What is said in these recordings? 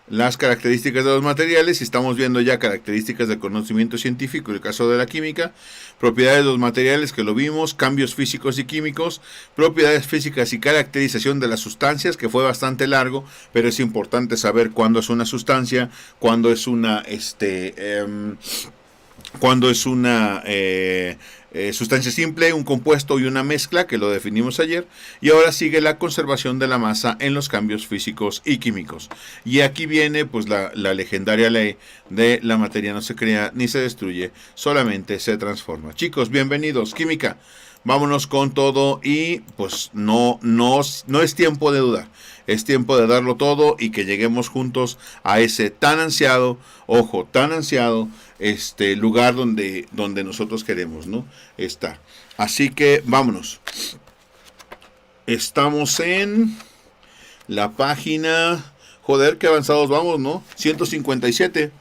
las características de los materiales, y estamos viendo ya características del conocimiento científico, en el caso de la química, propiedades de los materiales que lo vimos, cambios físicos y químicos, propiedades físicas y caracterización de las sustancias, que fue bastante largo, pero es importante saber cuándo es una sustancia, cuándo es una sustancia simple, un compuesto y una mezcla, que lo definimos ayer. Y ahora sigue la conservación de la masa en los cambios físicos y químicos. Y aquí viene pues la legendaria ley de la materia no se crea ni se destruye, solamente se transforma. Chicos, bienvenidos, química. Vámonos con todo y pues no es tiempo de dudar. Es tiempo de darlo todo y que lleguemos juntos a ese tan ansiado, ojo, tan ansiado, lugar donde nosotros queremos, ¿no? Está. Así que vámonos. Estamos en la página, joder, qué avanzados vamos, ¿no? 157.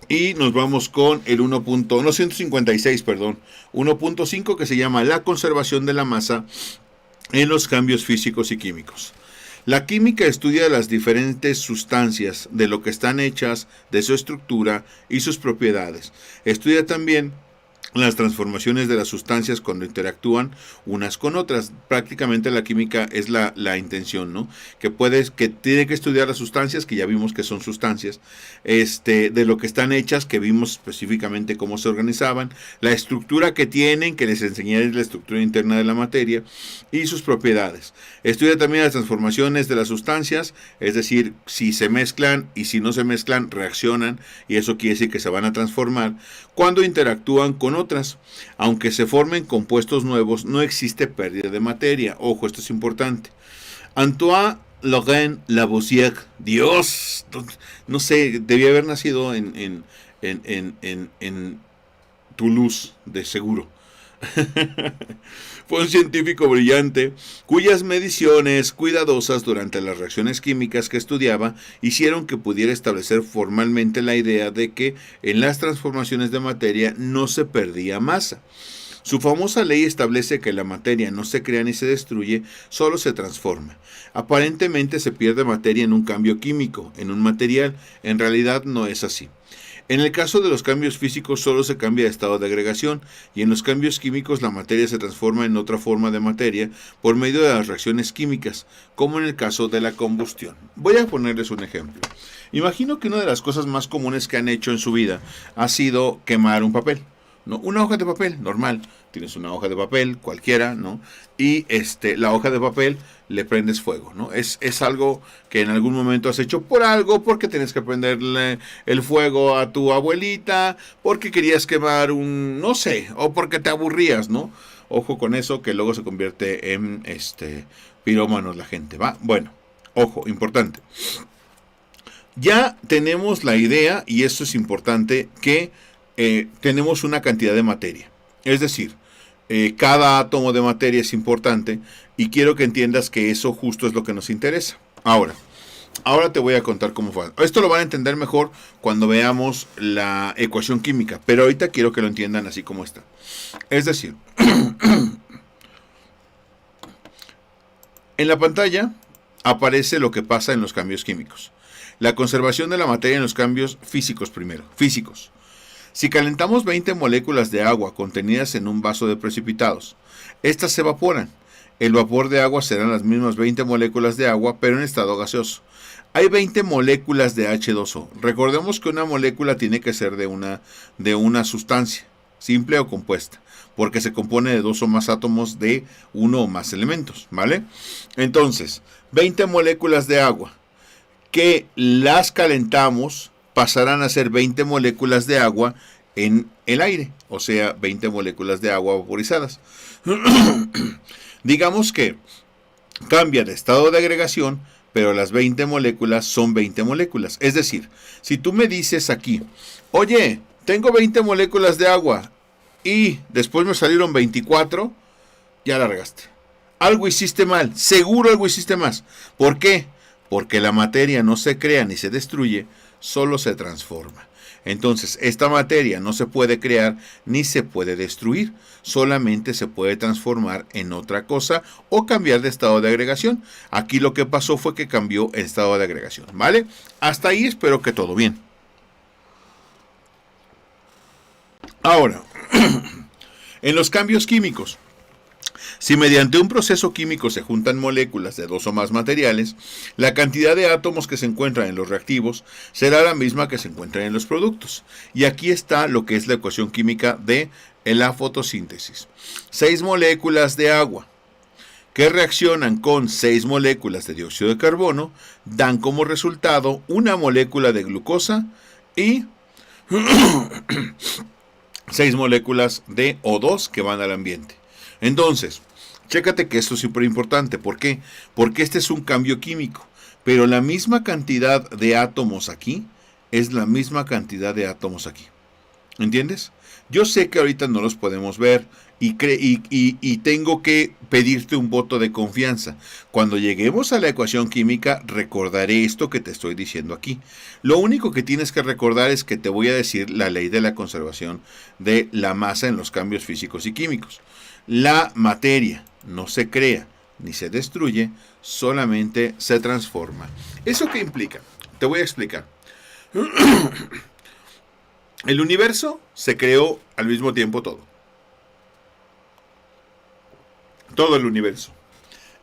Y nos vamos con el 1.56, perdón. 1.5, que se llama la conservación de la masa en los cambios físicos y químicos. La química estudia las diferentes sustancias, de lo que están hechas, de su estructura y sus propiedades. Estudia también las transformaciones de las sustancias cuando interactúan unas con otras. Prácticamente la química es la intención, ¿no? Que tiene que estudiar las sustancias, que ya vimos que son sustancias, de lo que están hechas, que vimos específicamente cómo se organizaban, la estructura que tienen, que les enseñé la estructura interna de la materia, y sus propiedades. Estudia también las transformaciones de las sustancias, es decir, si se mezclan y si no se mezclan, reaccionan, y eso quiere decir que se van a transformar cuando interactúan con otras. Aunque se formen compuestos nuevos, no existe pérdida de materia. Ojo, esto es importante. Antoine Laurent Lavoisier, Dios, no sé, debía haber nacido en Toulouse, de seguro. Fue un científico brillante cuyas mediciones cuidadosas durante las reacciones químicas que estudiaba hicieron que pudiera establecer formalmente la idea de que en las transformaciones de materia no se perdía masa. Su famosa ley establece que la materia no se crea ni se destruye, solo se transforma. Aparentemente se pierde materia en un cambio químico, en un material. En realidad no es así. En el caso de los cambios físicos solo se cambia de estado de agregación, y en los cambios químicos la materia se transforma en otra forma de materia por medio de las reacciones químicas, como en el caso de la combustión. Voy a ponerles un ejemplo. Imagino que una de las cosas más comunes que han hecho en su vida ha sido quemar un papel, ¿no? Una hoja de papel, normal. Tienes una hoja de papel, cualquiera, ¿no? Y la hoja de papel le prendes fuego, ¿no? Es algo que en algún momento has hecho por algo, porque tienes que prenderle el fuego a tu abuelita, porque querías quemar no sé, o porque te aburrías, ¿no? Ojo con eso, que luego se convierte en pirómanos la gente, ¿va? Bueno, ojo, importante. Ya tenemos la idea, y esto es importante, que tenemos una cantidad de materia. Es decir, cada átomo de materia es importante, y quiero que entiendas que eso justo es lo que nos interesa. Ahora te voy a contar cómo fue. Esto lo van a entender mejor cuando veamos la ecuación química, pero ahorita quiero que lo entiendan así como está. Es decir, en la pantalla aparece lo que pasa en los cambios químicos. La conservación de la materia en los cambios físicos primero. Físicos. Si calentamos 20 moléculas de agua contenidas en un vaso de precipitados, estas se evaporan. El vapor de agua serán las mismas 20 moléculas de agua, pero en estado gaseoso. Hay 20 moléculas de H2O. Recordemos que una molécula tiene que ser de una sustancia, simple o compuesta, porque se compone de dos o más átomos de uno o más elementos, ¿vale? Entonces, 20 moléculas de agua que las calentamos pasarán a ser 20 moléculas de agua en el aire, o sea, 20 moléculas de agua vaporizadas. Digamos que cambia de estado de agregación, pero las 20 moléculas son 20 moléculas. Es decir, si tú me dices aquí, oye, tengo 20 moléculas de agua y después me salieron 24, ya la regaste. Algo hiciste mal, seguro algo hiciste más. ¿Por qué? Porque la materia no se crea ni se destruye, solo se transforma. Entonces, esta materia no se puede crear ni se puede destruir, solamente se puede transformar en otra cosa o cambiar de estado de agregación. Aquí lo que pasó fue que cambió el estado de agregación, ¿vale? Hasta ahí espero que todo bien. Ahora, en los cambios químicos, si mediante un proceso químico se juntan moléculas de dos o más materiales, la cantidad de átomos que se encuentran en los reactivos será la misma que se encuentran en los productos. Y aquí está lo que es la ecuación química de la fotosíntesis. 6 moléculas de agua que reaccionan con 6 moléculas de dióxido de carbono dan como resultado una molécula de glucosa y 6 moléculas de O2 que van al ambiente. Entonces, chécate que esto es súper importante. ¿Por qué? Porque este es un cambio químico. Pero la misma cantidad de átomos aquí es la misma cantidad de átomos aquí. ¿Entiendes? Yo sé que ahorita no los podemos ver y tengo que pedirte un voto de confianza. Cuando lleguemos a la ecuación química, recordaré esto que te estoy diciendo aquí. Lo único que tienes que recordar es que te voy a decir la ley de la conservación de la masa en los cambios físicos y químicos. La materia no se crea ni se destruye, solamente se transforma. ¿Eso qué implica? Te voy a explicar. El universo se creó al mismo tiempo todo. Todo el universo.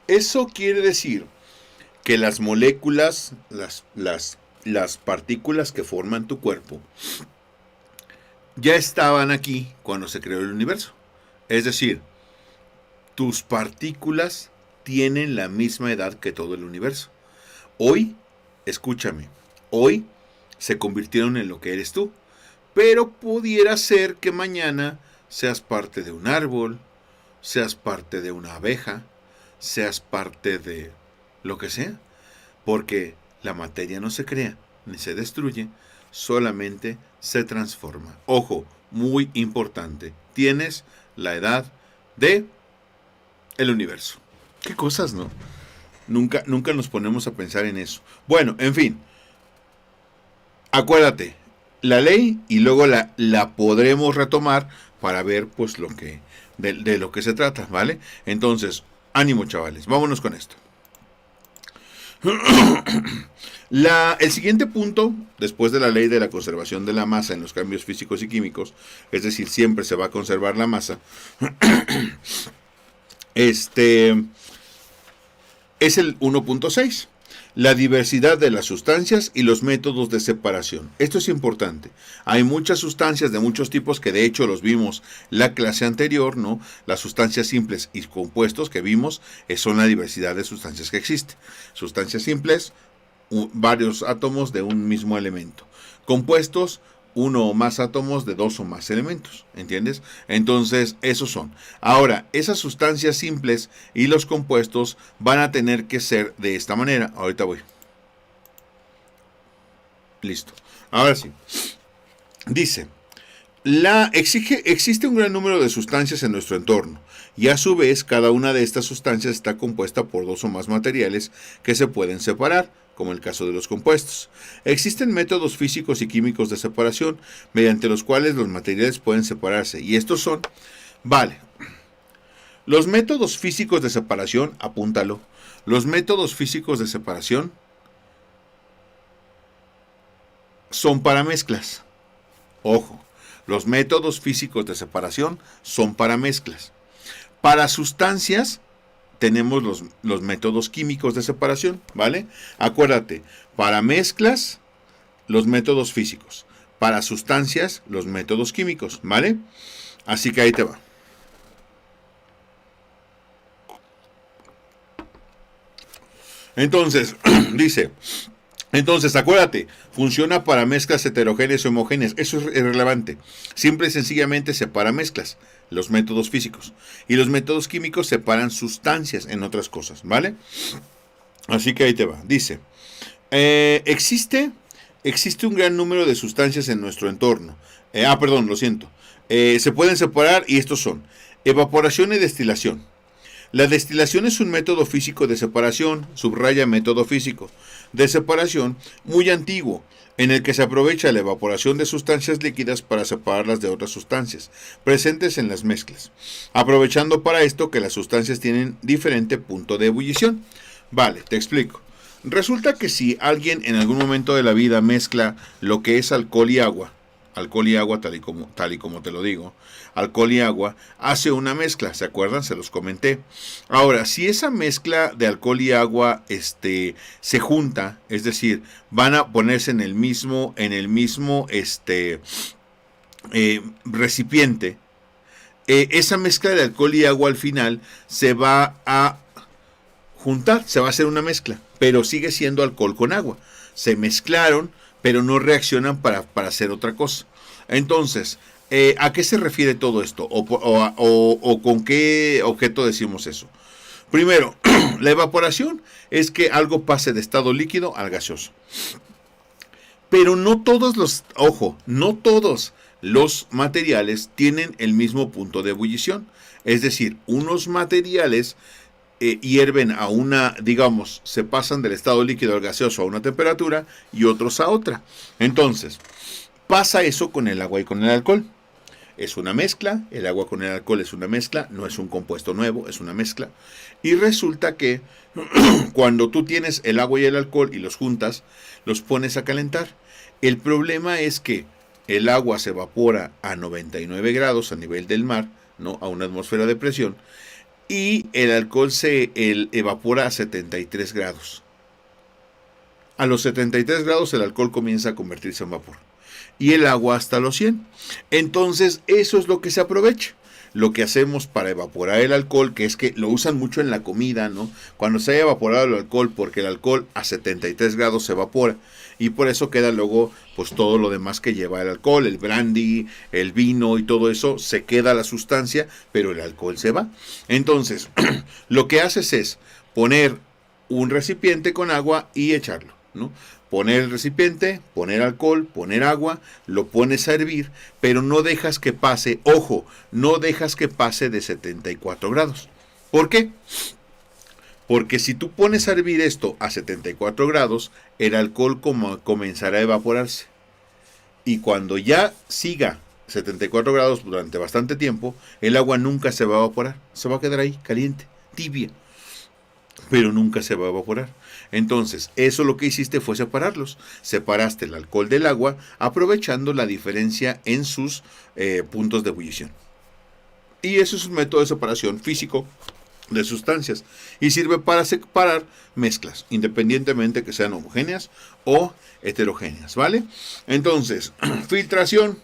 Eso quiere decir que las moléculas, las partículas que forman tu cuerpo, ya estaban aquí cuando se creó el universo. Es decir, tus partículas tienen la misma edad que todo el universo. Hoy, escúchame, hoy se convirtieron en lo que eres tú. Pero pudiera ser que mañana seas parte de un árbol, seas parte de una abeja, seas parte de lo que sea. Porque la materia no se crea ni se destruye, solamente se transforma. Ojo, muy importante. Tienes la edad de el universo. Qué cosas, ¿no? Nunca nos ponemos a pensar en eso. Bueno, en fin. Acuérdate. La ley y luego la podremos retomar para ver pues lo que de lo que se trata, ¿vale? Entonces, ánimo chavales, vámonos con esto. El siguiente punto, después de la ley de la conservación de la masa en los cambios físicos y químicos, es decir, siempre se va a conservar la masa, es el 1.6. La diversidad de las sustancias y los métodos de separación. Esto es importante. Hay muchas sustancias de muchos tipos que de hecho los vimos la clase anterior, ¿no? Las sustancias simples y compuestos que vimos son la diversidad de sustancias que existe. Sustancias simples, varios átomos de un mismo elemento. Compuestos, uno o más átomos de dos o más elementos, ¿entiendes? Entonces, esos son. Ahora, esas sustancias simples y los compuestos van a tener que ser de esta manera. Ahorita voy. Listo. Ahora sí. Dice, existe un gran número de sustancias en nuestro entorno y a su vez cada una de estas sustancias está compuesta por dos o más materiales que se pueden separar, como el caso de los compuestos. Existen métodos físicos y químicos de separación mediante los cuales los materiales pueden separarse y estos son, los métodos físicos de separación, apúntalo, los métodos físicos de separación son para mezclas. Ojo, los métodos físicos de separación son para mezclas. Para sustancias tenemos los métodos químicos de separación, ¿vale? Acuérdate, para mezclas, los métodos físicos. Para sustancias, los métodos químicos, ¿vale? Así que ahí te va. Entonces, dice... Entonces, acuérdate, funciona para mezclas heterogéneas o homogéneas. Eso es relevante. Simple y sencillamente separa mezclas, los métodos físicos. Y los métodos químicos separan sustancias en otras cosas, ¿vale? Así que ahí te va. Dice, existe un gran número de sustancias en nuestro entorno. Se pueden separar y estos son evaporación y destilación. La destilación es un método físico de separación, subraya método físico, de separación muy antiguo, en el que se aprovecha la evaporación de sustancias líquidas para separarlas de otras sustancias presentes en las mezclas, aprovechando para esto que las sustancias tienen diferente punto de ebullición. Vale, te explico. Resulta que si alguien en algún momento de la vida mezcla lo que es alcohol y agua tal y como te lo digo, alcohol y agua, hace una mezcla, ¿se acuerdan? Se los comenté. Ahora, si esa mezcla de alcohol y agua se junta, es decir, van a ponerse en el mismo recipiente, esa mezcla de alcohol y agua al final se va a juntar, se va a hacer una mezcla, pero sigue siendo alcohol con agua. Se mezclaron, pero no reaccionan para hacer otra cosa. Entonces, ¿a qué se refiere todo esto? ¿O con qué objeto decimos eso? Primero, la evaporación es que algo pase de estado líquido al gaseoso. Pero no todos no todos los materiales tienen el mismo punto de ebullición. Es decir, unos materiales hierven a se pasan del estado líquido al gaseoso a una temperatura y otros a otra. Entonces, pasa eso con el agua y con el alcohol. Es una mezcla, el agua con el alcohol es una mezcla, no es un compuesto nuevo, es una mezcla. Y resulta que cuando tú tienes el agua y el alcohol y los juntas, los pones a calentar. El problema es que el agua se evapora a 99 grados a nivel del mar, ¿no? A una atmósfera de presión. Y el alcohol se evapora a 73 grados. A los 73 grados el alcohol comienza a convertirse en vapor. Y el agua hasta los 100. Entonces eso es lo que se aprovecha. Lo que hacemos para evaporar el alcohol, que es que lo usan mucho en la comida, ¿no? Cuando se haya evaporado el alcohol, porque el alcohol a 73 grados se evapora. Y por eso queda luego, pues todo lo demás que lleva el alcohol, el brandy, el vino y todo eso, se queda la sustancia, pero el alcohol se va. Entonces, lo que haces es poner un recipiente con agua y echarlo, ¿no? Poner el recipiente, poner alcohol, poner agua, lo pones a hervir, pero no dejas que pase, no dejas que pase de 74 grados. ¿Por qué? Porque si tú pones a hervir esto a 74 grados, el alcohol comenzará a evaporarse. Y cuando ya siga 74 grados durante bastante tiempo, el agua nunca se va a evaporar. Se va a quedar ahí, caliente, tibia. Pero nunca se va a evaporar. Entonces, eso lo que hiciste fue separarlos. Separaste el alcohol del agua, aprovechando la diferencia en sus puntos de ebullición. Y eso es un método de separación físico de sustancias y sirve para separar mezclas, independientemente que sean homogéneas o heterogéneas, ¿vale? Entonces, filtración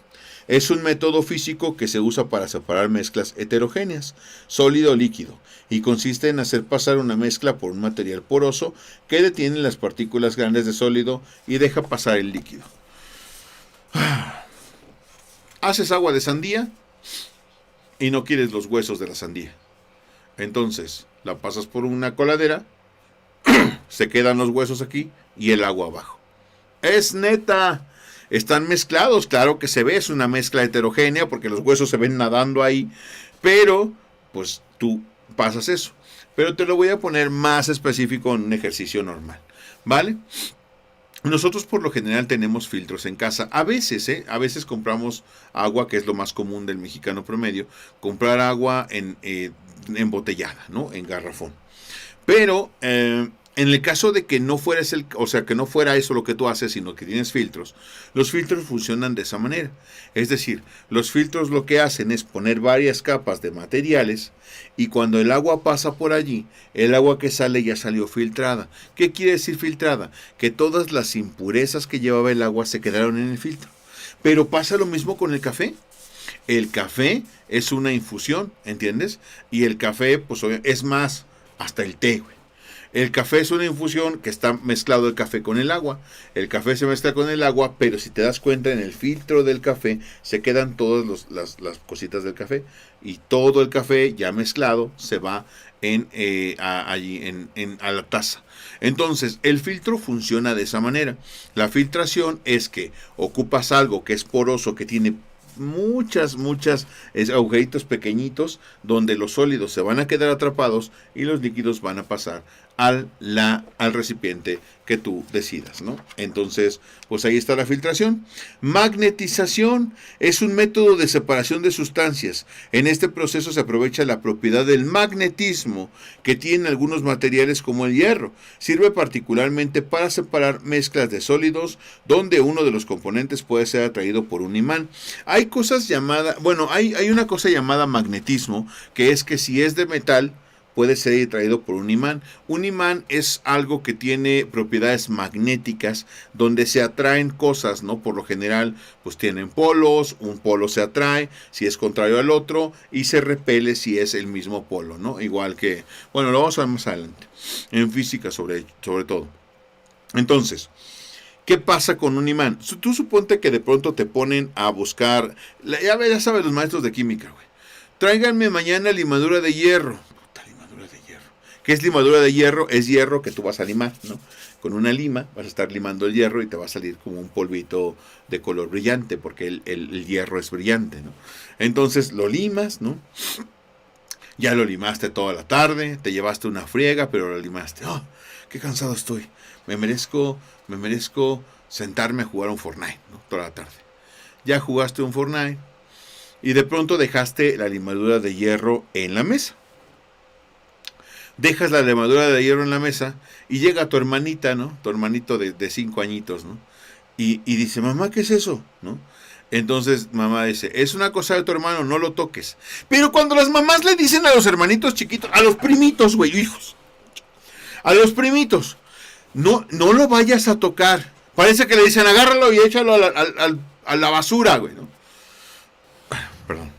es un método físico que se usa para separar mezclas heterogéneas, sólido o líquido, y consiste en hacer pasar una mezcla por un material poroso que detiene las partículas grandes de sólido y deja pasar el líquido. Haces agua de sandía y no quieres los huesos de la sandía. Entonces, la pasas por una coladera, se quedan los huesos aquí y el agua abajo. ¡Es neta! Están mezclados, claro que se ve, es una mezcla heterogénea porque los huesos se ven nadando ahí, pero pues tú pasas eso. Pero te lo voy a poner más específico en un ejercicio normal, ¿vale? Nosotros por lo general tenemos filtros en casa. A veces compramos agua, que es lo más común del mexicano promedio, comprar agua embotellada, ¿no? En garrafón. Pero en el caso de que no fuera que no fuera eso lo que tú haces, sino que tienes filtros, los filtros funcionan de esa manera. Es decir, los filtros lo que hacen es poner varias capas de materiales y cuando el agua pasa por allí, el agua que sale ya salió filtrada. ¿Qué quiere decir filtrada? Que todas las impurezas que llevaba el agua se quedaron en el filtro. Pero pasa lo mismo con el café. El café es una infusión, ¿entiendes? Y el café, pues es más, hasta el té, güey. El café es una infusión que está mezclado el café con el agua. El café se mezcla con el agua, pero si te das cuenta en el filtro del café se quedan todas las cositas del café. Y todo el café ya mezclado se va a la taza. Entonces el filtro funciona de esa manera. La filtración es que ocupas algo que es poroso, que tiene muchas agujeritos pequeñitos donde los sólidos se van a quedar atrapados y los líquidos van a pasar al recipiente que tú decidas, ¿no? Entonces, pues ahí está la filtración. Magnetización es un método de separación de sustancias. En este proceso se aprovecha la propiedad del magnetismo que tienen algunos materiales como el hierro. Sirve particularmente para separar mezclas de sólidos donde uno de los componentes puede ser atraído por un imán. Hay cosas llamadas, bueno, hay una cosa llamada magnetismo, que es que si es de metal, puede ser atraído por un imán. Un imán es algo que tiene propiedades magnéticas donde se atraen cosas, ¿no? Por lo general, pues tienen polos, un polo se atrae si es contrario al otro y se repele si es el mismo polo, ¿no? Igual que, bueno, lo vamos a ver más adelante, en física sobre todo. Entonces, ¿qué pasa con un imán? Tú suponte que de pronto te ponen a buscar, ya sabes los maestros de química, güey. Tráiganme mañana limadura de hierro. ¿Qué es limadura de hierro? Es hierro que tú vas a limar, ¿no? Con una lima vas a estar limando el hierro y te va a salir como un polvito de color brillante, porque el hierro es brillante, ¿no? Entonces lo limas, ¿no? Ya lo limaste toda la tarde, te llevaste una friega, pero lo limaste. ¡Oh, qué cansado estoy! Me merezco sentarme a jugar un Fortnite, ¿no? Toda la tarde. Ya jugaste un Fortnite y de pronto dejaste la limadura de hierro en la mesa. Dejas la limadura de hierro en la mesa y llega tu hermanita, ¿no? Tu hermanito de 5 añitos, ¿no? Y dice, mamá, ¿qué es eso? ¿No? Entonces mamá dice, es una cosa de tu hermano, no lo toques. Pero cuando las mamás le dicen a los hermanitos chiquitos, a los primitos, güey, hijos, a los primitos, no lo vayas a tocar. Parece que le dicen, agárralo y échalo a la basura, güey, ¿no? Perdón,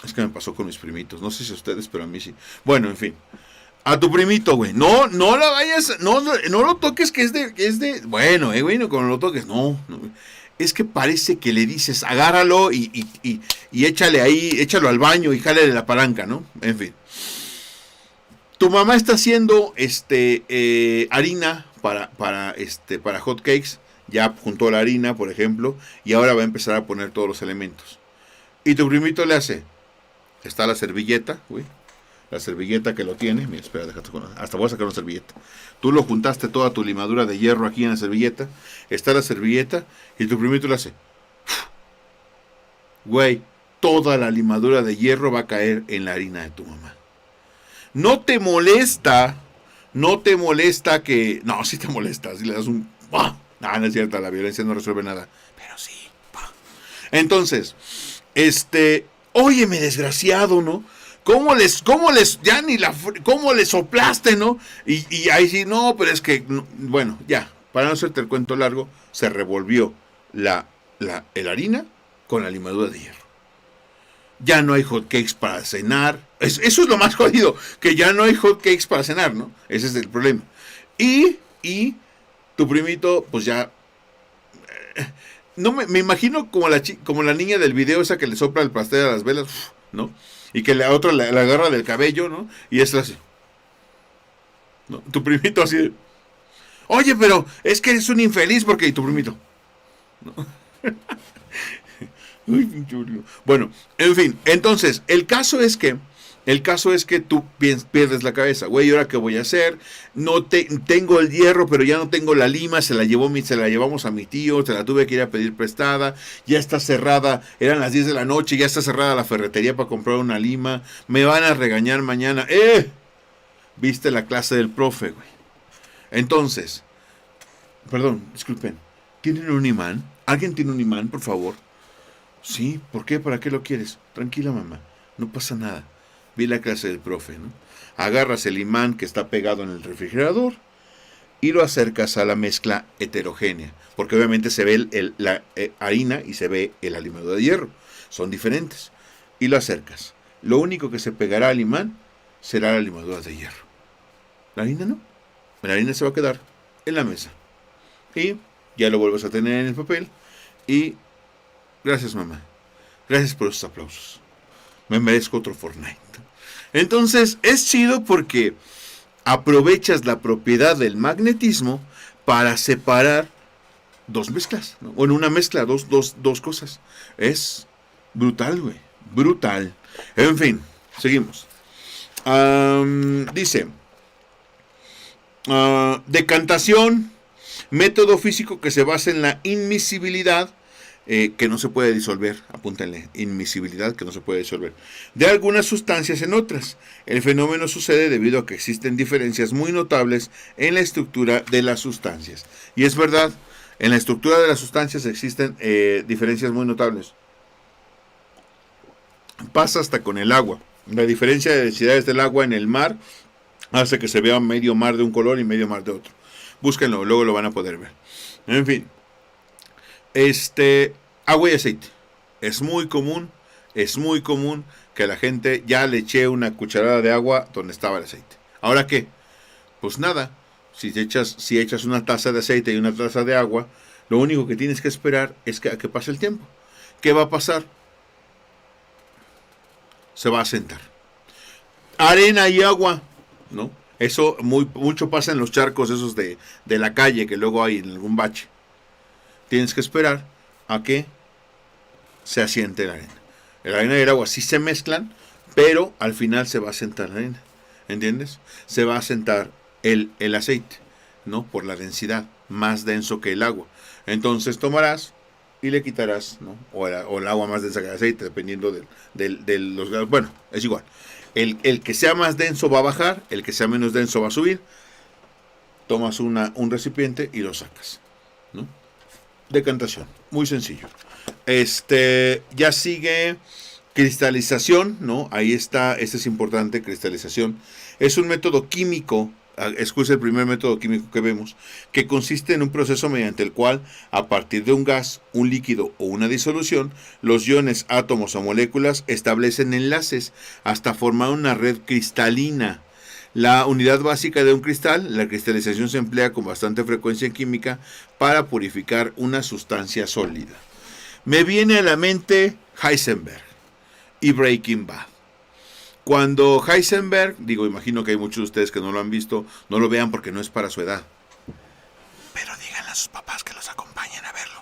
es que me pasó con mis primitos, no sé si a ustedes, pero a mí sí. Bueno, en fin. A tu primito, güey. No lo vayas, no lo toques, que es de. Bueno, güey, no cuando lo toques, no. Es que parece que le dices, agárralo y échale ahí, échalo al baño y jálale la palanca, ¿no? En fin. Tu mamá está haciendo harina para hot cakes. Ya juntó la harina, por ejemplo, y ahora va a empezar a poner todos los elementos. Y tu primito le hace. Está la servilleta, güey. La servilleta que lo tiene. Mira, espera, déjate con. Hasta voy a sacar una servilleta. Tú lo juntaste toda tu limadura de hierro aquí en la servilleta. Está la servilleta y tu primito le hace. Güey, toda la limadura de hierro va a caer en la harina de tu mamá. No te molesta que. No, sí te molesta. Si le das un. ¡Bah! No es cierto, la violencia no resuelve nada. Pero sí. ¡Bah! Entonces, óyeme, desgraciado, ¿no? ¿Cómo les soplaste, ¿no? Y ahí sí, no, pero es que, bueno, ya, para no hacerte el cuento largo, se revolvió la harina con la limadura de hierro. Ya no hay hot cakes para cenar. Eso es lo más jodido, que ya no hay hot cakes para cenar, ¿no? Ese es el problema. Y tu primito, pues ya. No me imagino como la niña del video esa que le sopla el pastel a las velas, ¿no? Y que la otra la agarra del cabello, ¿no? Y es así. ¿No? Tu primito así de, oye, pero es que eres un infeliz porque... Y tu primito, ¿no? Bueno, en fin, entonces, el caso es que tú pierdes la cabeza. Güey, ¿ahora qué voy a hacer? No tengo el hierro, pero ya no tengo la lima. Se la llevamos a mi tío. Se la tuve que ir a pedir prestada. Ya está cerrada. Eran las 10 de la noche. Ya está cerrada la ferretería para comprar una lima. Me van a regañar mañana. ¿Viste la clase del profe, güey? Entonces, perdón, disculpen. ¿Tienen un imán? ¿Alguien tiene un imán, por favor? Sí, ¿por qué? ¿Para qué lo quieres? Tranquila, mamá. No pasa nada. Vi la clase del profe, ¿no? Agarras el imán que está pegado en el refrigerador y lo acercas a la mezcla heterogénea, porque obviamente se ve la harina y se ve la limadura de hierro, son diferentes, y lo acercas. Lo único que se pegará al imán será la limadura de hierro. La harina no. La harina se va a quedar en la mesa y ya lo vuelves a tener en el papel. Y gracias, mamá, gracias por esos aplausos, me merezco otro Fortnite. Entonces es chido porque aprovechas la propiedad del magnetismo para separar dos mezclas, ¿no? Bueno, una mezcla, dos cosas. Es Brutal, güey. Brutal. En fin, seguimos. Dice, decantación, método físico que se basa en la inmisibilidad, que no se puede disolver, apúntenle, inmisibilidad que no se puede disolver, de algunas sustancias en otras. El fenómeno sucede debido a que existen diferencias muy notables en la estructura de las sustancias. Y es verdad, en la estructura de las sustancias existen diferencias muy notables. Pasa hasta con el agua. La diferencia de densidades del agua en el mar hace que se vea medio mar de un color y medio mar de otro. Búsquenlo, luego lo van a poder ver. En fin, agua y aceite. Es muy común que la gente ya le eche una cucharada de agua donde estaba el aceite. ¿Ahora qué? Pues nada, si echas una taza de aceite y una taza de agua, lo único que tienes que esperar es a que pase el tiempo. ¿Qué va a pasar? Se va a sentar. Arena y agua, ¿no? Eso mucho pasa en los charcos esos de la calle que luego hay en algún bache. Tienes que esperar a que se asiente la arena. La arena y el agua sí se mezclan, pero al final se va a sentar la arena. ¿Entiendes? Se va a sentar el aceite, ¿no? Por la densidad, más denso que el agua. Entonces tomarás y le quitarás, ¿no? O el agua más densa que el aceite, dependiendo de los grados. Bueno, es igual. El que sea más denso va a bajar, el que sea menos denso va a subir. Tomas un recipiente y lo sacas, ¿no? Decantación, muy sencillo. Ya sigue cristalización, ¿no? Ahí está, este es importante, cristalización. Es un método químico, es el primer método químico que vemos, que consiste en un proceso mediante el cual, a partir de un gas, un líquido o una disolución, los iones, átomos o moléculas establecen enlaces hasta formar una red cristalina. La unidad básica de un cristal, la cristalización, se emplea con bastante frecuencia en química para purificar una sustancia sólida. Me viene a la mente Heisenberg y Breaking Bad. Cuando Heisenberg, imagino que hay muchos de ustedes que no lo han visto, no lo vean porque no es para su edad. Pero díganle a sus papás que los acompañen a verlo.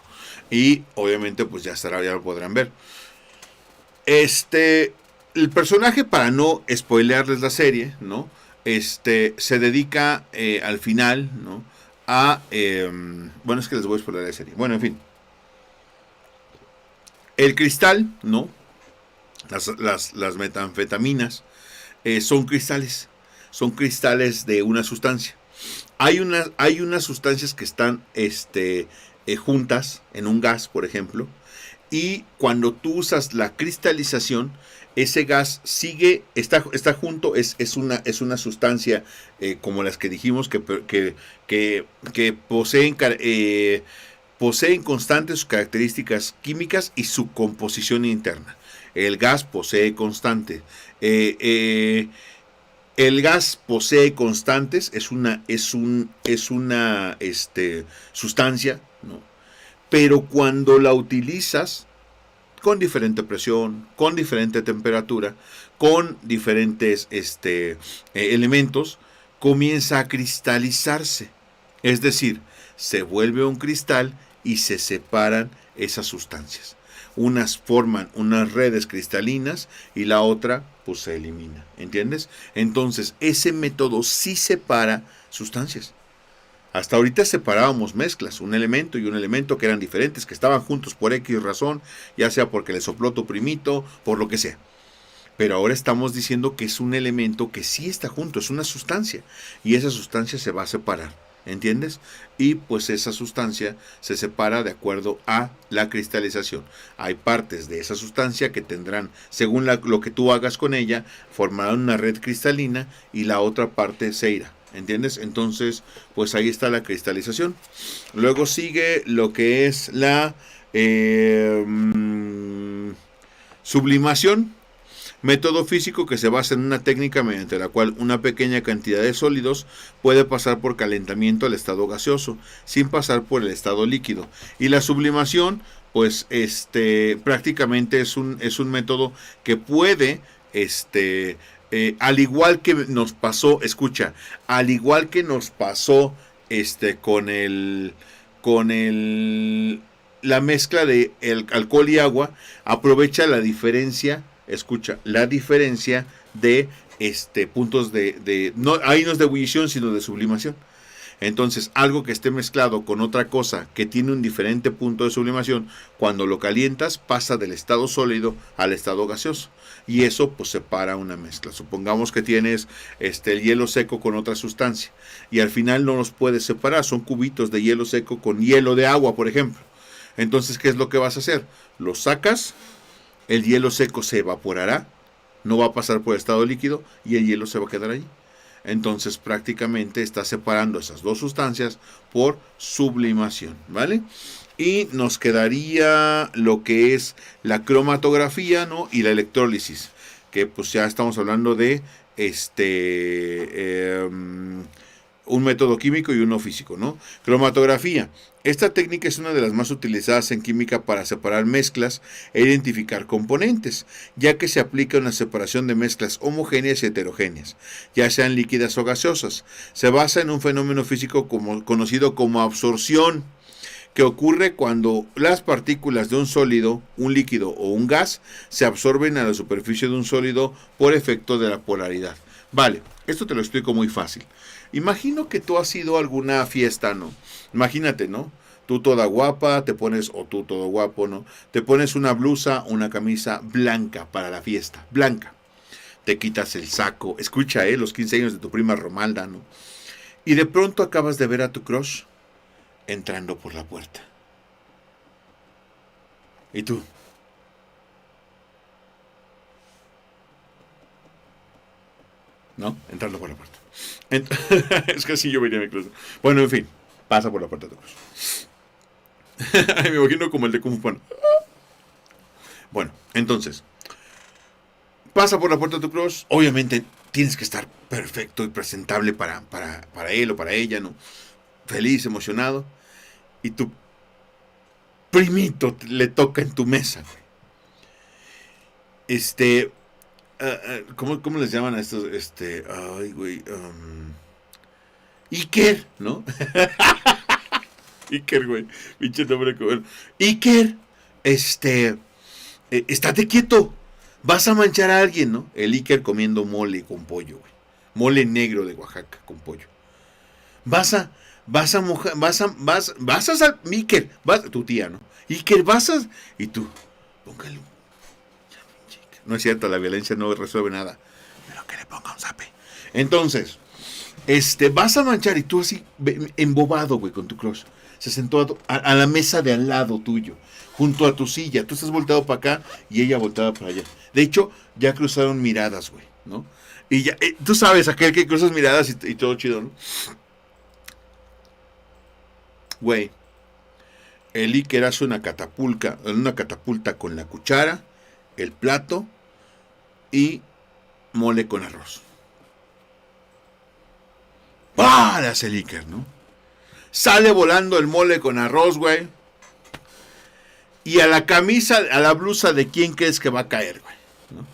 Y obviamente pues ya lo podrán ver. El personaje, para no spoilearles la serie, ¿no? Se dedica al final, ¿no? Bueno, es que les voy a spoiler la serie. Bueno, en fin. El cristal, ¿no? Las metanfetaminas son cristales de una sustancia. Hay unas sustancias que están juntas en un gas, por ejemplo, y cuando tú usas la cristalización, ese gas está junto, es una sustancia como las que dijimos que poseen constantes sus características químicas y su composición interna. El gas posee constantes. El gas posee constantes, es una sustancia, ¿no? Pero cuando la utilizas con diferente presión, con diferente temperatura, con diferentes elementos, comienza a cristalizarse. Es decir, se vuelve un cristal y se separan esas sustancias. Unas forman unas redes cristalinas y la otra pues se elimina, ¿entiendes? Entonces ese método sí separa sustancias. Hasta ahorita separábamos mezclas, un elemento y un elemento que eran diferentes, que estaban juntos por X razón, ya sea porque le sopló tu primito, por lo que sea. Pero ahora estamos diciendo que es un elemento que sí está junto, es una sustancia, y esa sustancia se va a separar, ¿entiendes? Y pues esa sustancia se separa de acuerdo a la cristalización. Hay partes de esa sustancia que tendrán, según lo que tú hagas con ella, formarán una red cristalina y la otra parte se irá. ¿Entiendes? Entonces, pues ahí está la cristalización. Luego sigue lo que es la sublimación, método físico que se basa en una técnica mediante la cual una pequeña cantidad de sólidos puede pasar por calentamiento al estado gaseoso, sin pasar por el estado líquido. Y la sublimación, pues, prácticamente es un método que puede, al igual que nos pasó, escucha, al igual que nos pasó con el la mezcla de el alcohol y agua aprovecha la diferencia, escucha, la diferencia de puntos no, ahí no es de ebullición, sino de sublimación. Entonces, algo que esté mezclado con otra cosa que tiene un diferente punto de sublimación, cuando lo calientas pasa del estado sólido al estado gaseoso. Y eso pues separa una mezcla. Supongamos que tienes el hielo seco con otra sustancia y al final no los puedes separar. Son cubitos de hielo seco con hielo de agua, por ejemplo. Entonces, ¿qué es lo que vas a hacer? Lo sacas, el hielo seco se evaporará, no va a pasar por el estado líquido y el hielo se va a quedar ahí. Entonces prácticamente está separando esas dos sustancias por sublimación, ¿vale? Y nos quedaría lo que es la cromatografía, ¿no? Y la electrólisis, que pues ya estamos hablando de un método químico y uno físico, ¿no? Cromatografía. Esta técnica es una de las más utilizadas en química para separar mezclas e identificar componentes, ya que se aplica una separación de mezclas homogéneas y heterogéneas, ya sean líquidas o gaseosas. Se basa en un fenómeno físico conocido como absorción, que ocurre cuando las partículas de un sólido, un líquido o un gas se absorben a la superficie de un sólido por efecto de la polaridad. Vale, esto te lo explico muy fácil. Imagino que tú has ido a alguna fiesta, ¿no? Imagínate, ¿no? Tú toda guapa, te pones, o tú todo guapo, ¿no? Te pones una blusa, una camisa blanca para la fiesta, blanca. Te quitas el saco, escucha, los 15 años de tu prima Romalda, ¿no? Y de pronto acabas de ver a tu crush entrando por la puerta. ¿Y tú? ¿No? Entrando por la puerta. Es que así yo vería mi closet. Bueno, en fin, pasa por la puerta de tu crush. Me imagino como el de Kung Fu Panda. Bueno, entonces, pasa por la puerta de tu crush. Obviamente tienes que estar perfecto y presentable para él o para ella, ¿no? Feliz, emocionado. Y tu primito le toca en tu mesa, güey. ¿Cómo les llaman a estos? Ay, güey. Iker, ¿no? Iker, güey. Pinche nombre como. Iker, estate quieto. Vas a manchar a alguien, ¿no? El Iker comiendo mole con pollo, güey. Mole negro de Oaxaca con pollo. Vas a mojar, Iker, tu tía, ¿no? Iker, y tú, póngale. No es cierto, la violencia no resuelve nada. Pero que le ponga un zape. Entonces, vas a manchar y tú así, embobado, güey, con tu crush. Se sentó a la mesa de al lado tuyo, junto a tu silla. Tú estás volteado para acá y ella volteada para allá. De hecho, ya cruzaron miradas, güey, ¿no? Y ya, tú sabes, aquel que cruzas miradas y todo chido, ¿no? Güey, el Iker hace una catapulta con la cuchara, el plato y mole con arroz. ¡Pah! Le hace el Iker, ¿no? Sale volando el mole con arroz, güey. Y a la blusa de quién crees que va a caer, güey, ¿no?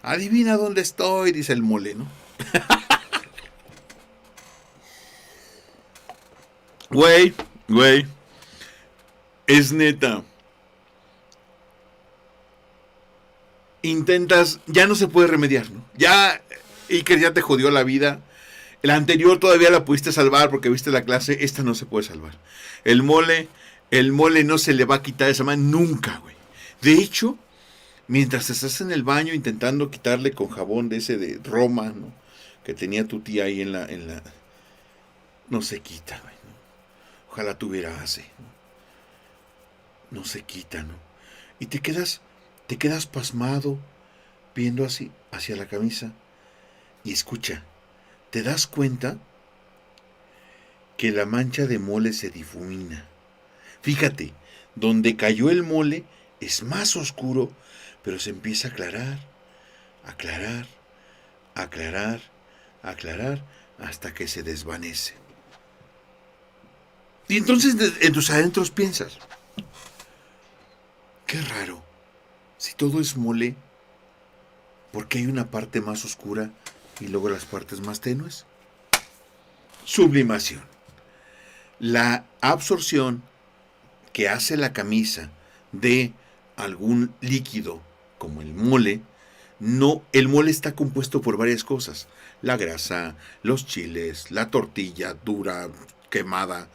Adivina dónde estoy, dice el mole, ¿no? Güey, es neta. Intentas, ya no se puede remediar, ¿no? Ya, Iker ya te jodió la vida. La anterior todavía la pudiste salvar porque viste la clase. Esta no se puede salvar. El mole no se le va a quitar esa mano nunca, güey. De hecho, mientras estás en el baño intentando quitarle con jabón de ese de Roma, ¿no? Que tenía tu tía ahí en la no se quita, güey, ¿no? Ojalá tuviera ACE, ¿no? No se quita, ¿no? Y te quedas pasmado viendo así hacia la camisa y escucha, te das cuenta que la mancha de mole se difumina. Fíjate, donde cayó el mole es más oscuro, pero se empieza a aclarar, hasta que se desvanece. Y entonces en tus adentros piensas, qué raro, si todo es mole, ¿por qué hay una parte más oscura y luego las partes más tenues? Sublimación. La absorción que hace la camisa de algún líquido, como el mole, no, el mole está compuesto por varias cosas. La grasa, los chiles, la tortilla dura, quemada,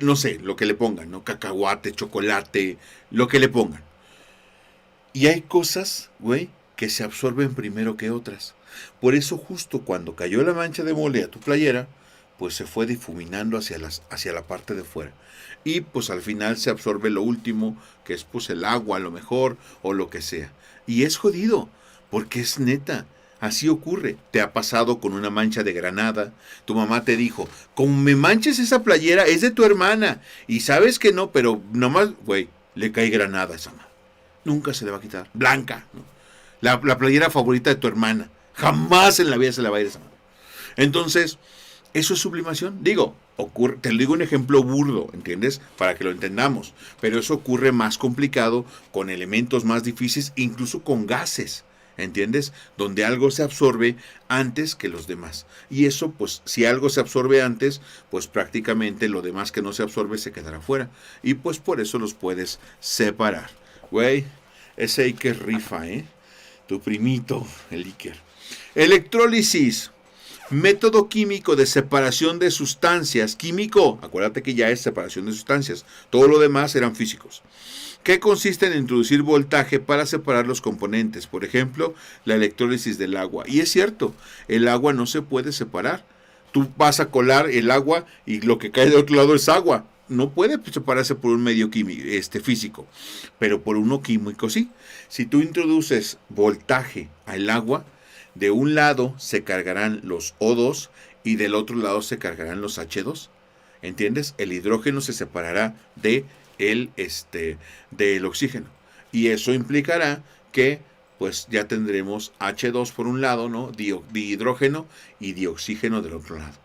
no sé, lo que le pongan, ¿no? Cacahuate, chocolate, lo que le pongan. Y hay cosas, güey, que se absorben primero que otras. Por eso justo cuando cayó la mancha de mole a tu playera, pues se fue difuminando hacia la parte de fuera. Y pues al final se absorbe lo último, que es pues el agua a lo mejor, o lo que sea. Y es jodido, porque es neta. Así ocurre. Te ha pasado con una mancha de granada. Tu mamá te dijo, como me manches esa playera, es de tu hermana. Y sabes que no, pero nomás, güey, le cae granada a esa madre. Nunca se le va a quitar. Blanca, ¿no? La playera favorita de tu hermana. Jamás en la vida se le va a ir esa madre. Entonces, eso es sublimación. Digo, ocurre, te lo digo un ejemplo burdo, ¿entiendes? Para que lo entendamos. Pero eso ocurre más complicado, con elementos más difíciles, incluso con gases. ¿Entiendes? Donde algo se absorbe antes que los demás. Y eso, pues, si algo se absorbe antes, pues prácticamente lo demás que no se absorbe se quedará fuera. Y pues por eso los puedes separar. Güey, ese Iker rifa, ¿eh? Tu primito, el Iker. Electrólisis. Método químico de separación de sustancias. Químico, acuérdate que ya es separación de sustancias. Todo lo demás eran físicos. ¿Qué consiste en introducir voltaje para separar los componentes? Por ejemplo, la electrólisis del agua. Y es cierto, el agua no se puede separar. Tú vas a colar el agua y lo que cae de otro lado es agua. No puede separarse por un medio químico, físico, pero por uno químico sí. Si tú introduces voltaje al agua, de un lado se cargarán los O2 y del otro lado se cargarán los H2. ¿Entiendes? El hidrógeno se separará del oxígeno. Y eso implicará que pues ya tendremos H2 por un lado, ¿no? Dihidrógeno y dioxígeno del otro lado.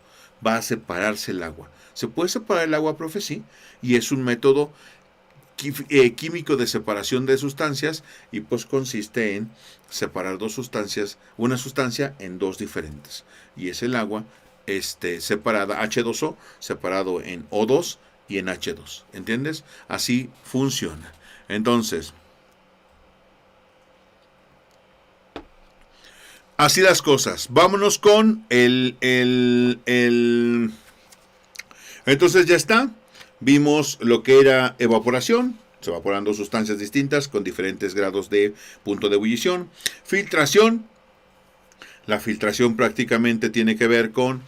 Va a separarse el agua. ¿Se puede separar el agua, profe? Sí. Y es un método químico de separación de sustancias y pues consiste en separar dos sustancias, una sustancia en dos diferentes. Y es el agua separada, H2O, separado en O2 y en H2. ¿Entiendes? Así funciona. Entonces, así las cosas. Vámonos con Entonces ya está. Vimos lo que era evaporación. Se evaporan dos sustancias distintas con diferentes grados de punto de ebullición. Filtración. La filtración prácticamente tiene que ver con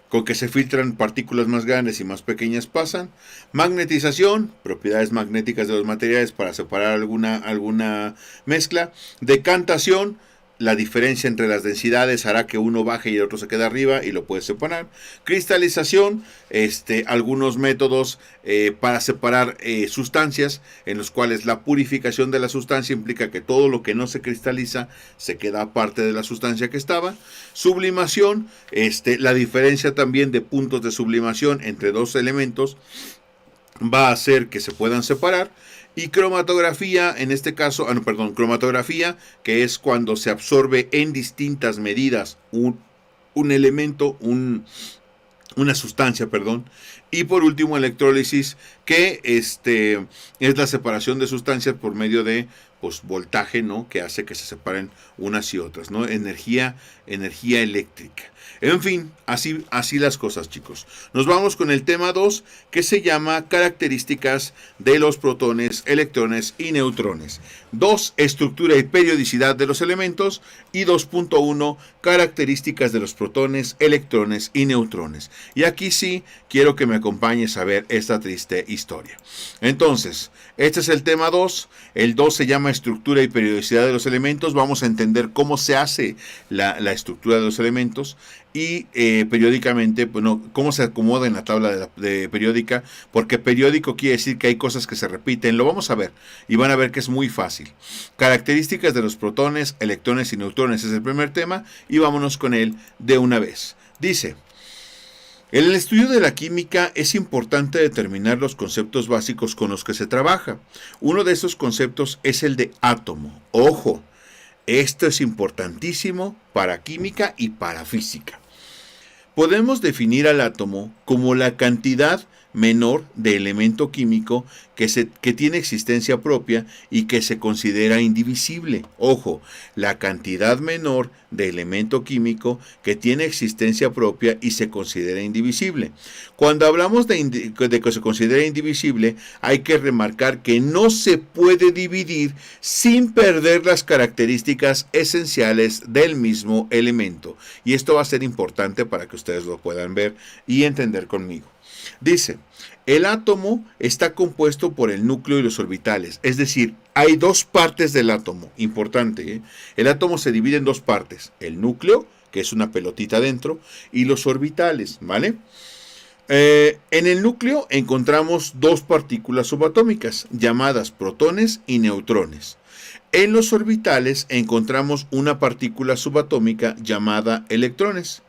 con que se filtran partículas más grandes y más pequeñas pasan. Magnetización, propiedades magnéticas de los materiales para separar alguna mezcla. Decantación, la diferencia entre las densidades hará que uno baje y el otro se quede arriba y lo puedes separar. Cristalización, algunos métodos para separar sustancias, en los cuales la purificación de la sustancia implica que todo lo que no se cristaliza se queda aparte de la sustancia que estaba. Sublimación, la diferencia también de puntos de sublimación entre dos elementos va a hacer que se puedan separar. Y cromatografía, en este caso, cromatografía, que es cuando se absorbe en distintas medidas un elemento, una sustancia, perdón. Y por último, electrólisis, que es la separación de sustancias por medio de pues, voltaje, ¿no? Que hace que se separen unas y otras, ¿no? Energía eléctrica. En fin, así las cosas, chicos. Nos vamos con el tema 2, que se llama características de los protones, electrones y neutrones. 2, estructura y periodicidad de los elementos. Y 2.1, características de los protones, electrones y neutrones. Y aquí sí quiero que me acompañes a ver esta triste historia. Entonces, este es el tema 2. El 2 se llama estructura y periodicidad de los elementos. Vamos a entender cómo se hace la estructura de los elementos y periódicamente, bueno, cómo se acomoda en la tabla de periódica, porque periódico quiere decir que hay cosas que se repiten. Lo vamos a ver y van a ver que es muy fácil. Características de los protones, electrones y neutrones es el primer tema y vámonos con él de una vez. Dice: en el estudio de la química es importante determinar los conceptos básicos con los que se trabaja. Uno de esos conceptos es el de átomo. Ojo, esto es importantísimo para química y para física. Podemos definir al átomo como la cantidad menor de elemento químico que tiene existencia propia y que se considera indivisible. Ojo, la cantidad menor de elemento químico que tiene existencia propia y se considera indivisible. Cuando hablamos de que se considera indivisible, hay que remarcar que no se puede dividir sin perder las características esenciales del mismo elemento. Y esto va a ser importante para que ustedes lo puedan ver y entender conmigo. Dice, el átomo está compuesto por el núcleo y los orbitales, es decir, hay dos partes del átomo, importante, ¿eh? El átomo se divide en dos partes, el núcleo, que es una pelotita dentro, y los orbitales, ¿vale? En el núcleo encontramos dos partículas subatómicas, llamadas protones y neutrones. En los orbitales encontramos una partícula subatómica llamada electrones.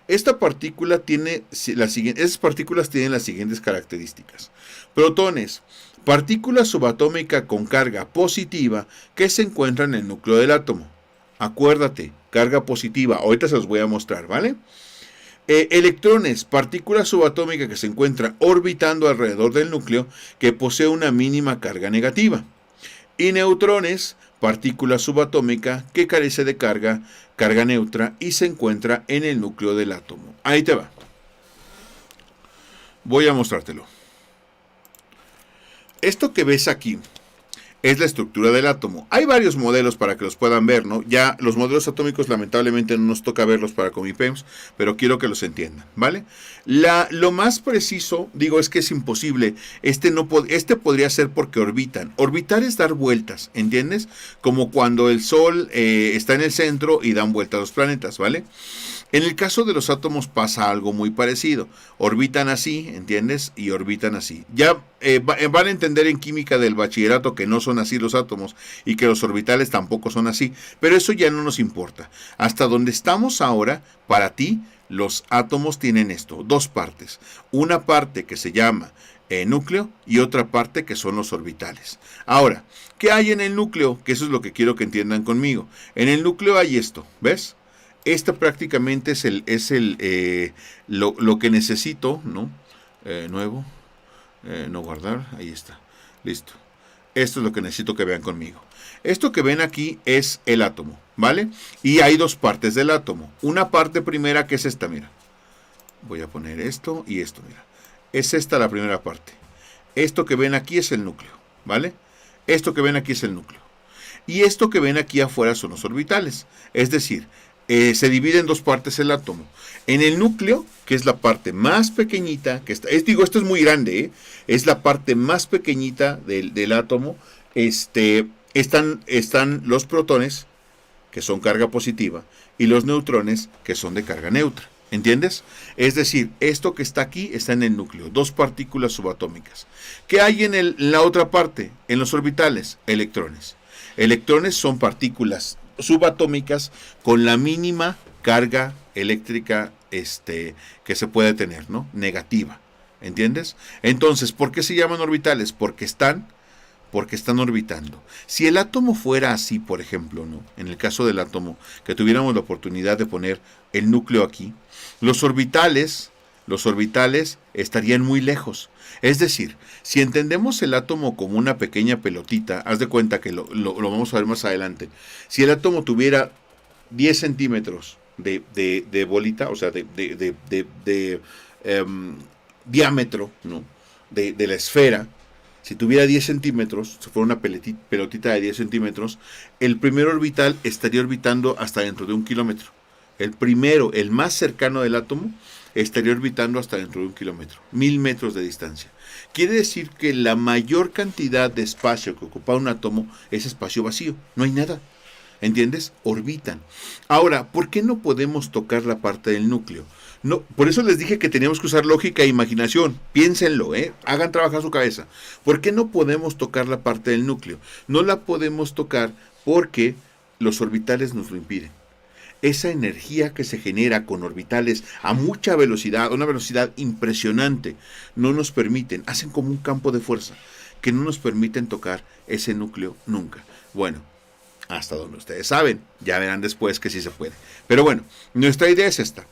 Estas partículas tienen las siguientes características. Protones, partícula subatómica con carga positiva que se encuentra en el núcleo del átomo. Acuérdate, carga positiva, ahorita se los voy a mostrar, ¿vale? Electrones, partícula subatómica que se encuentra orbitando alrededor del núcleo que posee una mínima carga negativa. Y neutrones, partícula subatómica que carece de carga neutra y se encuentra en el núcleo del átomo. Ahí te va. Voy a mostrártelo. Esto que ves aquí es la estructura del átomo. Hay varios modelos para que los puedan ver, ¿no? Ya los modelos atómicos lamentablemente no nos toca verlos para Comipems, pero quiero que los entiendan, ¿vale? Lo más preciso, digo, es que es imposible. Este podría ser porque orbitan. Orbitar es dar vueltas, ¿entiendes? Como cuando el Sol está en el centro y dan vueltas a los planetas, ¿vale? En el caso de los átomos pasa algo muy parecido. Orbitan así, ¿entiendes? Y orbitan así. Ya van a entender en química del bachillerato que no son así los átomos y que los orbitales tampoco son así. Pero eso ya no nos importa. Hasta donde estamos ahora, para ti, los átomos tienen esto, dos partes. Una parte que se llama núcleo y otra parte que son los orbitales. Ahora, ¿qué hay en el núcleo? Que eso es lo que quiero que entiendan conmigo. En el núcleo hay esto, ¿ves? Esta prácticamente es lo que necesito, ¿no? Nuevo, no guardar, ahí está, listo. Esto es lo que necesito que vean conmigo. Esto que ven aquí es el átomo, ¿vale? Y hay dos partes del átomo. Una parte primera que es esta, mira. Voy a poner esto y esto, mira. Es esta la primera parte. Esto que ven aquí es el núcleo, ¿vale? Esto que ven aquí es el núcleo. Y esto que ven aquí afuera son los orbitales. Es decir, se divide en dos partes el átomo. En el núcleo, que es la parte más pequeñita, esto es muy grande, ¿eh? Es la parte más pequeñita del átomo, están los protones, que son carga positiva, y los neutrones, que son de carga neutra. ¿Entiendes? Es decir, esto que está aquí está en el núcleo, dos partículas subatómicas. ¿Qué hay en la otra parte? En los orbitales, electrones. Electrones son partículas subatómicas con la mínima carga eléctrica que se puede tener, ¿no? Negativa. ¿Entiendes? Entonces, ¿por qué se llaman orbitales? Porque están orbitando. Si el átomo fuera así, por ejemplo, ¿no? En el caso del átomo, que tuviéramos la oportunidad de poner el núcleo aquí, los orbitales estarían muy lejos. Es decir, si entendemos el átomo como una pequeña pelotita, haz de cuenta que lo vamos a ver más adelante. Si el átomo tuviera 10 centímetros de bolita, o sea, de diámetro, ¿no? de la esfera, si tuviera 10 centímetros, si fuera una pelotita de 10 centímetros, el primer orbital estaría orbitando hasta dentro de 1 kilómetro. El primero, el más cercano del átomo, estaría orbitando hasta dentro de 1 kilómetro, 1000 metros de distancia. Quiere decir que la mayor cantidad de espacio que ocupa un átomo es espacio vacío, no hay nada. ¿Entiendes? Orbitan. Ahora, ¿por qué no podemos tocar la parte del núcleo? No, por eso les dije que teníamos que usar lógica e imaginación. Piénsenlo, hagan trabajar su cabeza. ¿Por qué no podemos tocar la parte del núcleo? No la podemos tocar porque los orbitales nos lo impiden. Esa energía que se genera con orbitales a mucha velocidad, una velocidad impresionante, no nos permiten, hacen como un campo de fuerza, que no nos permiten tocar ese núcleo nunca. Bueno, hasta donde ustedes saben, ya verán después que sí se puede. Pero bueno, nuestra idea es esta.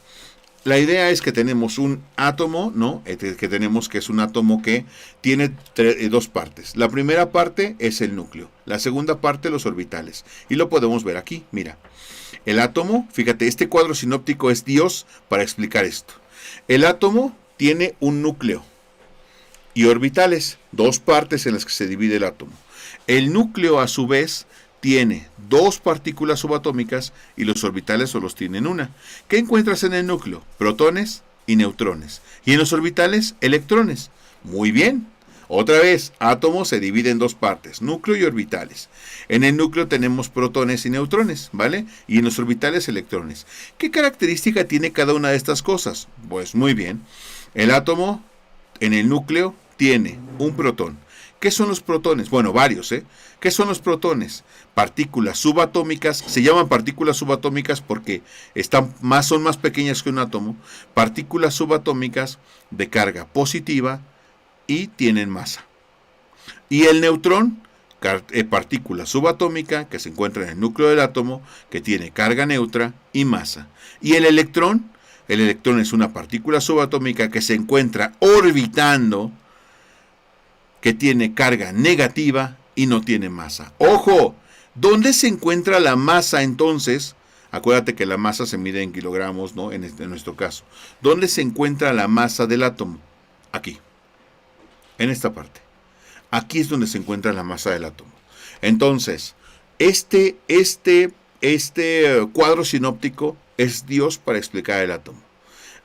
la idea es que tenemos un átomo, ¿no? Que tenemos que es un átomo que tiene dos partes. La primera parte es el núcleo, la segunda parte los orbitales. Y lo podemos ver aquí, mira. El átomo, fíjate, este cuadro sinóptico es Dios para explicar esto. El átomo tiene un núcleo y orbitales, dos partes en las que se divide el átomo. El núcleo, a su vez, tiene dos partículas subatómicas y los orbitales solo tienen una. ¿Qué encuentras en el núcleo? Protones y neutrones. Y en los orbitales, electrones. Muy bien. Otra vez, átomo se divide en dos partes, núcleo y orbitales. En el núcleo tenemos protones y neutrones, ¿vale? Y en los orbitales, electrones. ¿Qué característica tiene cada una de estas cosas? Pues muy bien. El átomo en el núcleo tiene un protón. ¿Qué son los protones? Bueno, varios, ¿eh? ¿Qué son los protones? Partículas subatómicas, se llaman partículas subatómicas porque son más pequeñas que un átomo, partículas subatómicas de carga positiva y tienen masa. Y el neutrón, partícula subatómica que se encuentra en el núcleo del átomo, que tiene carga neutra y masa. Y el electrón es una partícula subatómica que se encuentra orbitando, que tiene carga negativa y no tiene masa. ¡Ojo! ¿Dónde se encuentra la masa entonces? Acuérdate que la masa se mide en kilogramos, ¿no? En nuestro caso. ¿Dónde se encuentra la masa del átomo? Aquí. En esta parte. Aquí es donde se encuentra la masa del átomo. Entonces, este cuadro sinóptico es Dios para explicar el átomo.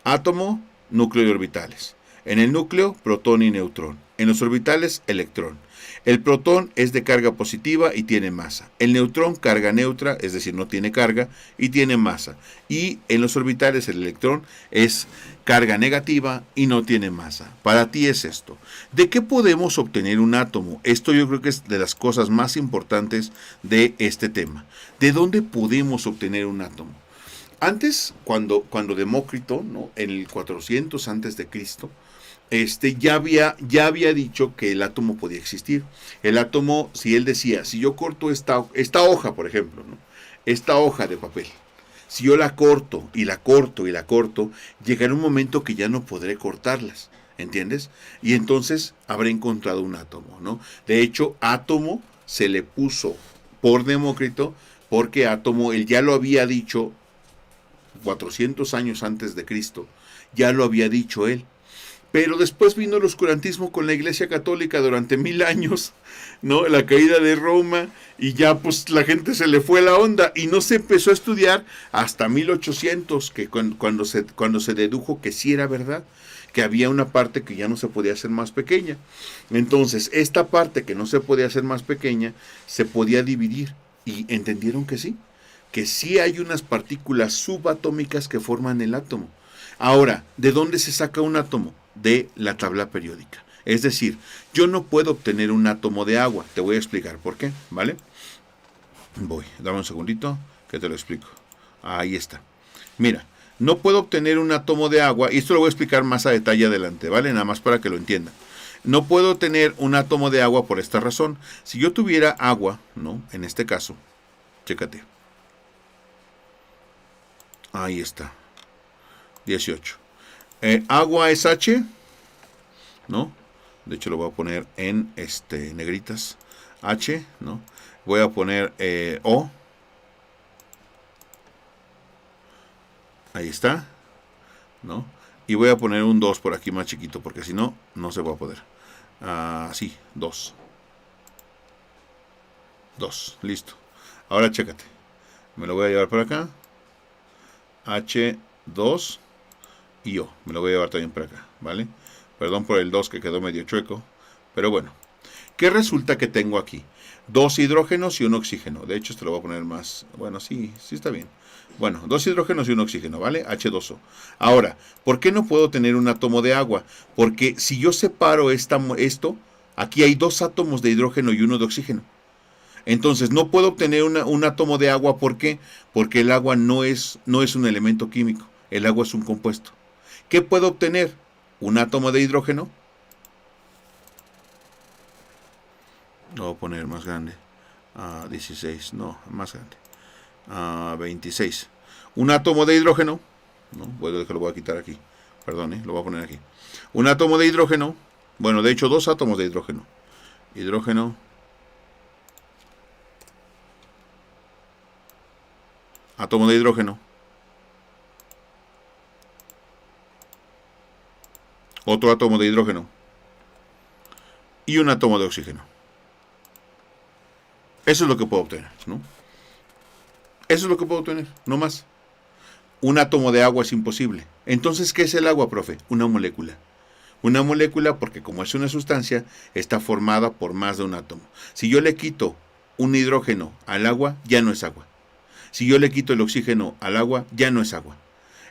Átomo, núcleo y orbitales. En el núcleo, protón y neutrón. En los orbitales, electrón. El protón es de carga positiva y tiene masa. El neutrón, carga neutra, es decir, no tiene carga y tiene masa. Y en los orbitales, el electrón es carga negativa y no tiene masa. Para ti es esto. ¿De qué podemos obtener un átomo? Esto yo creo que es de las cosas más importantes de este tema. ¿De dónde podemos obtener un átomo? Antes, cuando Demócrito, ¿no? En el 400 antes de Cristo, ya había dicho que el átomo podía existir. El átomo, si él decía, si yo corto esta hoja, por ejemplo, ¿no? Esta hoja de papel, si yo la corto y la corto y la corto, llegará un momento que ya no podré cortarlas, ¿entiendes? Y entonces habré encontrado un átomo, ¿no? De hecho, átomo se le puso por Demócrito porque átomo, él ya lo había dicho 400 años antes de Cristo, ya lo había dicho él. Pero después vino el oscurantismo con la Iglesia Católica durante 1000 años, ¿no? La caída de Roma, y ya pues la gente se le fue la onda y no se empezó a estudiar hasta 1800, que cuando se dedujo que sí era verdad, que había una parte que ya no se podía hacer más pequeña. Entonces, esta parte que no se podía hacer más pequeña, se podía dividir, y entendieron que sí hay unas partículas subatómicas que forman el átomo. Ahora, ¿de dónde se saca un átomo? De la tabla periódica. Es decir, yo no puedo obtener un átomo de agua. Te voy a explicar por qué, ¿vale? Dame un segundito que te lo explico. Ahí está. Mira, no puedo obtener un átomo de agua, y esto lo voy a explicar más a detalle adelante, ¿vale? Nada más para que lo entiendan. No puedo tener un átomo de agua por esta razón. Si yo tuviera agua, ¿no? En este caso, chécate. Ahí está. 18. Agua es H, ¿no? De hecho lo voy a poner en negritas. H, ¿no? Voy a poner O. Ahí está, ¿no? Y voy a poner un 2 por aquí más chiquito, porque si no, no se va a poder. Sí, 2. 2, listo. Ahora chécate. Me lo voy a llevar por acá. H2 y O. Me lo voy a llevar también por acá, ¿vale? Perdón por el 2 que quedó medio chueco. Pero bueno. ¿Qué resulta que tengo aquí? 2 hidrógenos y un oxígeno. De hecho, esto lo voy a poner más. Bueno, sí está bien. Bueno, 2 hidrógenos y un oxígeno, ¿vale? H2O. Ahora, ¿por qué no puedo tener un átomo de agua? Porque si yo separo esto, aquí hay 2 átomos de hidrógeno y uno de oxígeno. Entonces, no puedo obtener un átomo de agua. ¿Por qué? Porque el agua no es un elemento químico. El agua es un compuesto. ¿Qué puedo obtener? Un átomo de hidrógeno. Lo voy a poner más grande. 16, no, más grande. 26. Un átomo de hidrógeno. ¿no? Bueno, lo voy a quitar aquí. Perdón, lo voy a poner aquí. Un átomo de hidrógeno. Bueno, de hecho, 2 átomos de hidrógeno. Hidrógeno. Átomo de hidrógeno. Otro átomo de hidrógeno. Y un átomo de oxígeno. Eso es lo que puedo obtener, ¿no? Eso es lo que puedo obtener, no más. Un átomo de agua es imposible. Entonces, ¿qué es el agua, profe? Una molécula. Una molécula porque como es una sustancia, está formada por más de un átomo. Si yo le quito un hidrógeno al agua, ya no es agua. Si yo le quito el oxígeno al agua, ya no es agua.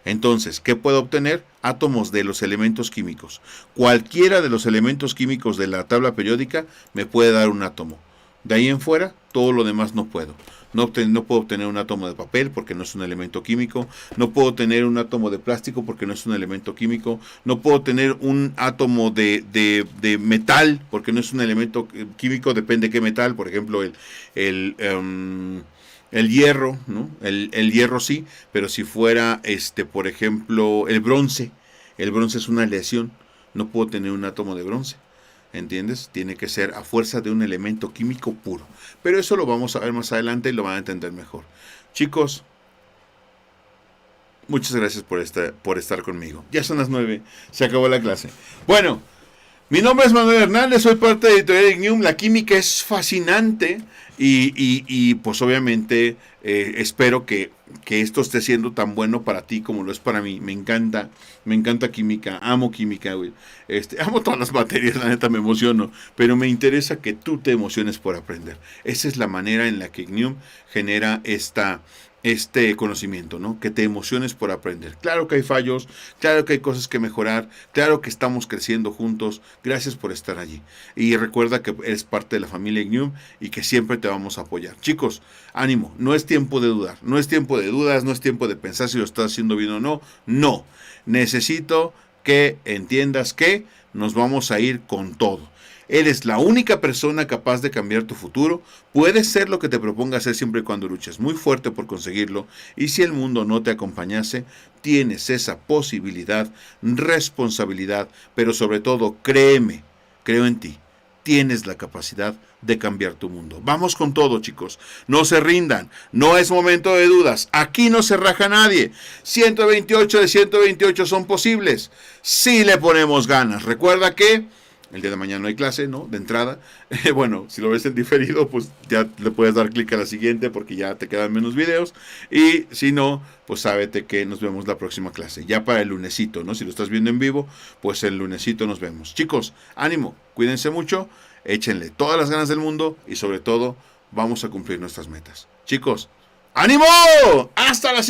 Entonces, ¿qué puedo obtener? Átomos de los elementos químicos. Cualquiera de los elementos químicos de la tabla periódica me puede dar un átomo. De ahí en fuera, todo lo demás no puedo. No puedo obtener un átomo de papel porque no es un elemento químico. No puedo tener un átomo de plástico porque no es un elemento químico. No puedo tener un átomo de metal porque no es un elemento químico. Depende de qué metal. Por ejemplo, el hierro, ¿no? El hierro sí, pero si fuera, por ejemplo, el bronce es una aleación. No puedo tener un átomo de bronce. ¿Entiendes? Tiene que ser a fuerza de un elemento químico puro. Pero eso lo vamos a ver más adelante y lo van a entender mejor. Chicos, muchas gracias por estar conmigo. Ya son las 9, se acabó la clase. Bueno, mi nombre es Manuel Hernández, soy parte de Editorial Ignium. La química es fascinante y pues obviamente espero que esto esté siendo tan bueno para ti como lo es para mí. Me encanta química, amo química, güey. Amo todas las materias, la neta me emociono, pero me interesa que tú te emociones por aprender. Esa es la manera en la que Ignium genera este conocimiento, ¿no? Que te emociones por aprender. Claro que hay fallos, claro que hay cosas que mejorar, claro que estamos creciendo juntos. Gracias por estar allí. Y recuerda que eres parte de la familia Ignium y que siempre te vamos a apoyar. Chicos, ánimo, no es tiempo de dudar, no es tiempo de dudas, no es tiempo de pensar si lo estás haciendo bien o no. No, necesito que entiendas que nos vamos a ir con todo. Eres la única persona capaz de cambiar tu futuro. Puedes ser lo que te proponga hacer siempre y cuando luches muy fuerte por conseguirlo. Y si el mundo no te acompañase, tienes esa posibilidad, responsabilidad, pero sobre todo, créeme, creo en ti. Tienes la capacidad de cambiar tu mundo. Vamos con todo, chicos. No se rindan. No es momento de dudas. Aquí no se raja nadie. 128 de 128 son posibles. Si le ponemos ganas. Recuerda que el día de mañana no hay clase, ¿no? De entrada. Bueno, si lo ves en diferido, pues ya le puedes dar clic a la siguiente porque ya te quedan menos videos. Y si no, pues sábete que nos vemos la próxima clase. Ya para el lunesito, ¿no? Si lo estás viendo en vivo, pues el lunesito nos vemos. Chicos, ánimo, cuídense mucho, échenle todas las ganas del mundo y sobre todo, vamos a cumplir nuestras metas. Chicos, ánimo. Hasta la siguiente.